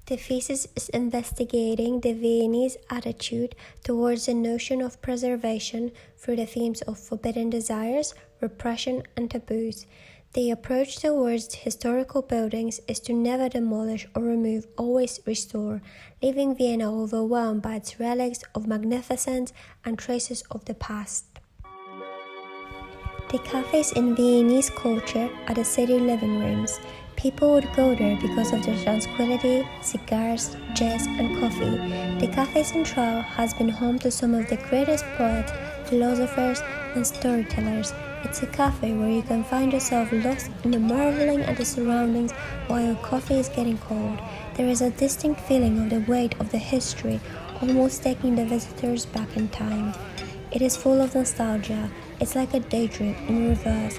The thesis is investigating the Viennese attitude towards the notion of preservation through the themes of forbidden desires, repression, and taboos. The approach towards historical buildings is to never demolish or remove, always restore, leaving Vienna overwhelmed by its relics of magnificence and traces of the past. The cafes in Viennese culture are the city living rooms. People would go there because of their tranquility, cigars, jazz, and coffee. The Café Central has been home to some of the greatest poets, philosophers, and storytellers. It's a cafe where you can find yourself lost in the marveling at the surroundings while your coffee is getting cold. There is a distinct feeling of the weight of the history, almost taking the visitors back in time. It is full of nostalgia. It's like a daydream in reverse.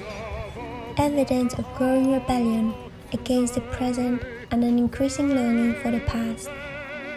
Evidence of growing rebellion against the present and an increasing longing for the past.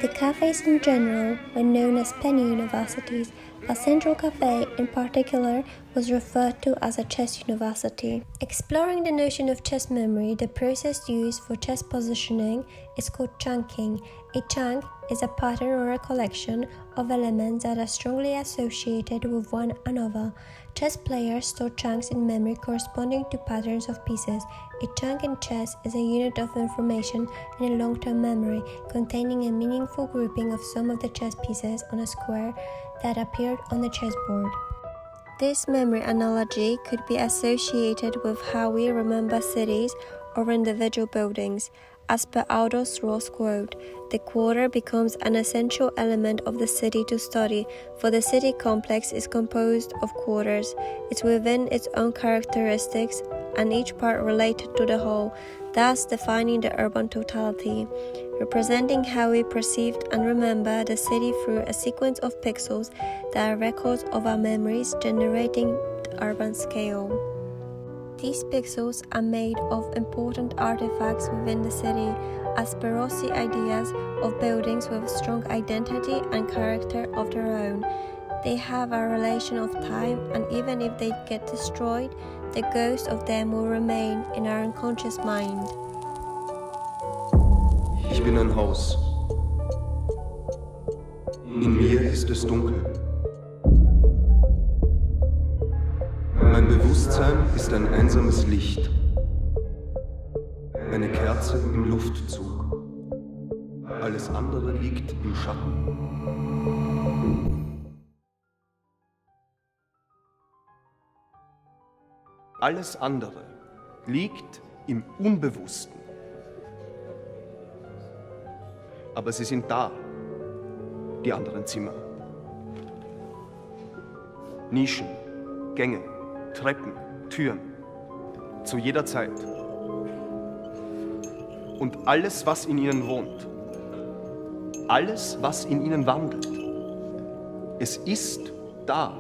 The cafes in general were known as penny universities, but Central Cafe in particular was referred to as a chess university. Exploring the notion of chess memory, the process used for chess positioning is called chunking. A chunk is a pattern or a collection of elements that are strongly associated with one another. Chess players store chunks in memory corresponding to patterns of pieces. A chunk in chess is a unit of information in a long-term memory, containing a meaningful grouping of some of the chess pieces on a square that appeared on the chessboard. This memory analogy could be associated with how we remember cities or individual buildings. As per Aldous Ross' quote, the quarter becomes an essential element of the city to study, for the city complex is composed of quarters. It's within its own characteristics and each part related to the whole, thus defining the urban totality, representing how we perceived and remember the city through a sequence of pixels that are records of our memories generating the urban scale. These pixels are made of important artifacts within the city, as per Rossi ideas of buildings with strong identity and character of their own. They have a relation of time, and even if they get destroyed, the ghost of them will remain in our unconscious mind. Ich bin ein Haus. In mir ist es dunkel. Mein Bewusstsein ist ein einsames Licht, eine Kerze im Luftzug. Alles andere liegt im Schatten. Alles andere liegt im Unbewussten. Aber sie sind da, die anderen Zimmer. Nischen, Gänge, Treppen, Türen, zu jeder Zeit. Und alles, was in ihnen wohnt, alles, was in ihnen wandelt, es ist da.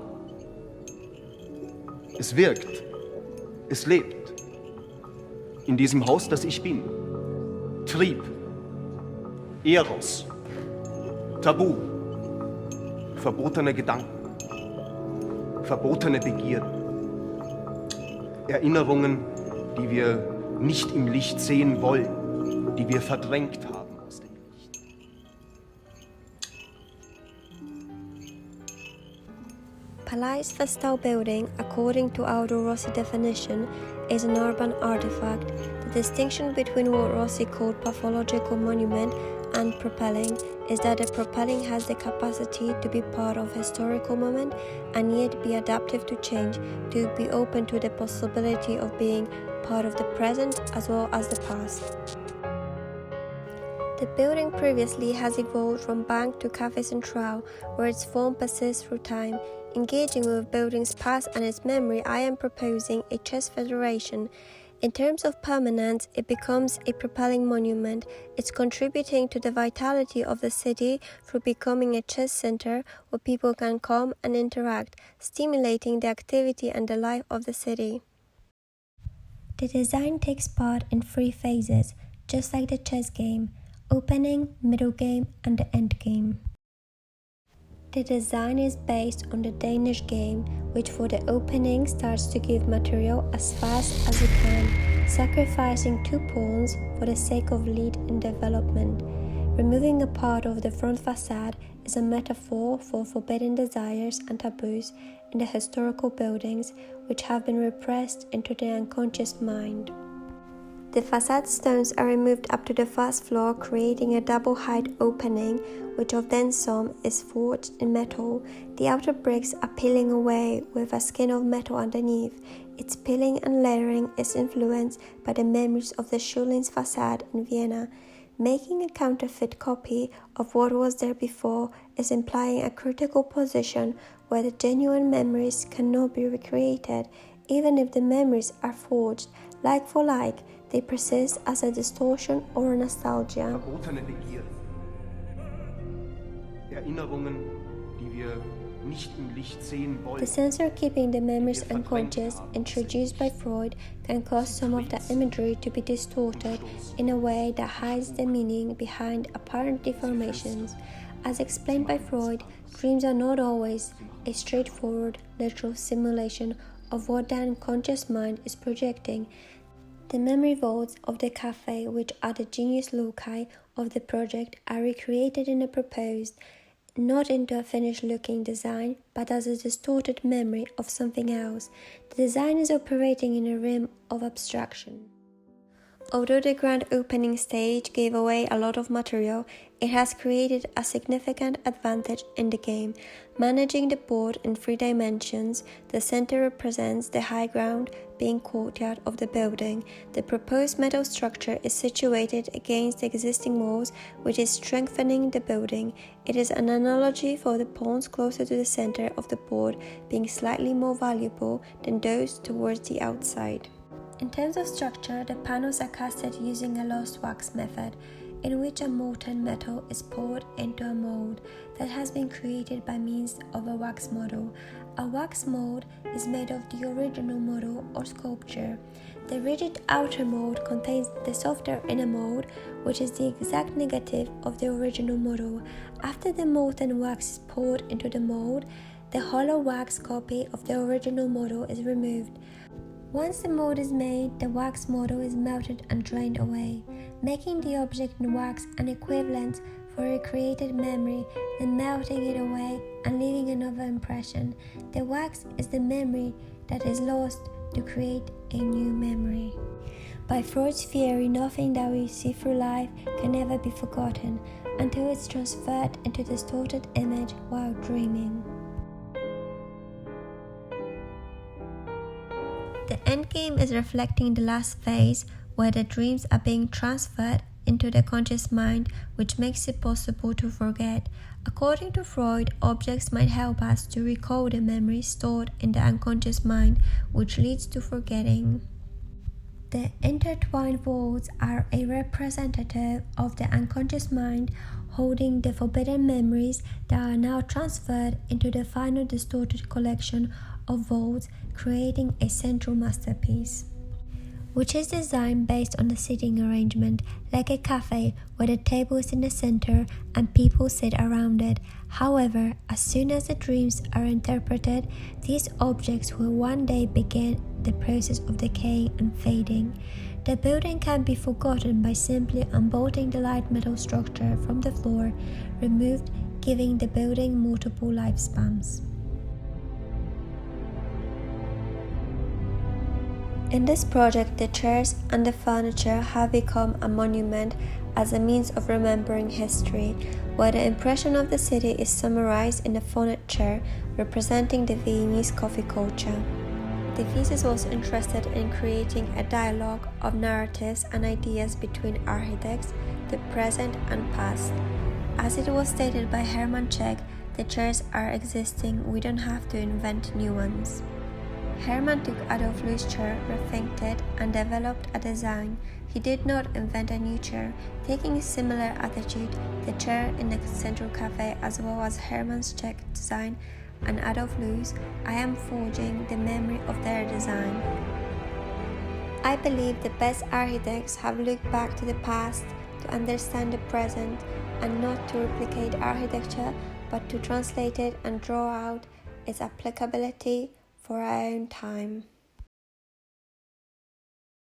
Es wirkt, es lebt. In diesem Haus, das ich bin. Trieb, Eros, Tabu, verbotene Gedanken, verbotene Begierden. Erinnerungen, die wir nicht im Licht sehen wollen, die wir verdrängt haben aus dem Licht. Palais Festal building, according to Aldo Rossi definition, is an urban artifact. The distinction between what Rossi called pathological monument and propelling is that the propelling has the capacity to be part of historical moment and yet be adaptive to change, to be open to the possibility of being part of the present as well as the past. The building previously has evolved from bank to Café Central, where its form persists through time. Engaging with building's past and its memory, I am proposing a chess federation. In terms of permanence, it becomes a propelling monument. It's contributing to the vitality of the city through becoming a chess center where people can come and interact, stimulating the activity and the life of the city. The design takes part in 3 phases, just like the chess game: opening, middle game, and the end game. The design is based on the Danish game, which for the opening starts to give material as fast as it can, sacrificing 2 pawns for the sake of lead in development. Removing a part of the front facade is a metaphor for forbidden desires and taboos in the historical buildings which have been repressed into the unconscious mind. The facade stones are removed up to the first floor, creating a double-height opening, which of then some is forged in metal. The outer bricks are peeling away with a skin of metal underneath. Its peeling and layering is influenced by the memories of the Schulling's facade in Vienna. Making a counterfeit copy of what was there before is implying a critical position where the genuine memories cannot be recreated. Even if the memories are forged like for like, they persist as a distortion or a nostalgia. Verbotene Begierde. Erinnerungen, die wir nicht im Licht sehen wollen. The censor keeping the memories unconscious, introduced by Freud, can cause some of the imagery to be distorted in a way that hides the meaning behind apparent deformations. As explained by Freud, dreams are not always a straightforward, literal simulation of what the unconscious mind is projecting. The memory vaults of the cafe, which are the genius loci of the project, are recreated in a proposed, not into a finished-looking design, but as a distorted memory of something else. The design is operating in a realm of abstraction. Although the grand opening stage gave away a lot of material, it has created a significant advantage in the game. Managing the board in 3 dimensions, the center represents the high ground, being courtyard of the building. The proposed metal structure is situated against the existing walls, which is strengthening the building. It is an analogy for the pawns closer to the center of the board being slightly more valuable than those towards the outside. In terms of structure, the panels are casted using a lost wax method, in which a molten metal is poured into a mold that has been created by means of a wax model. A wax mold is made of the original model or sculpture. The rigid outer mold contains the softer inner mold, which is the exact negative of the original model. After the molten wax is poured into the mold, the hollow wax copy of the original model is removed. Once the mold is made, the wax model is melted and drained away, making the object in wax an equivalent for a created memory, then melting it away and leaving another impression. The wax is the memory that is lost to create a new memory. By Freud's theory, nothing that we see through life can ever be forgotten until it's transferred into a distorted image while dreaming. The endgame is reflecting the last phase, where the dreams are being transferred into the conscious mind, which makes it possible to forget. According to Freud, objects might help us to recall the memories stored in the unconscious mind, which leads to forgetting. The intertwined vaults are a representative of the unconscious mind, holding the forbidden memories that are now transferred into the final distorted collection of vaults, creating a central masterpiece, which is designed based on the seating arrangement, like a cafe where the table is in the center and people sit around it. However, as soon as the dreams are interpreted, these objects will one day begin the process of decaying and fading. The building can be forgotten by simply unbolting the light metal structure from the floor, removed, giving the building multiple lifespans. In this project, the chairs and the furniture have become a monument as a means of remembering history, where the impression of the city is summarized in a furniture representing the Viennese coffee culture. The thesis was interested in creating a dialogue of narratives and ideas between architects, the present and past. As it was stated by Hermann Czech, the chairs are existing, we don't have to invent new ones. Hermann took Adolf Loos' chair, rethinked it, and developed a design. He did not invent a new chair. Taking a similar attitude, the chair in the Central Cafe, as well as Hermann's Czech design and Adolf Loos, I am forging the memory of their design. I believe the best architects have looked back to the past to understand the present, and not to replicate architecture, but to translate it and draw out its applicability for our own time.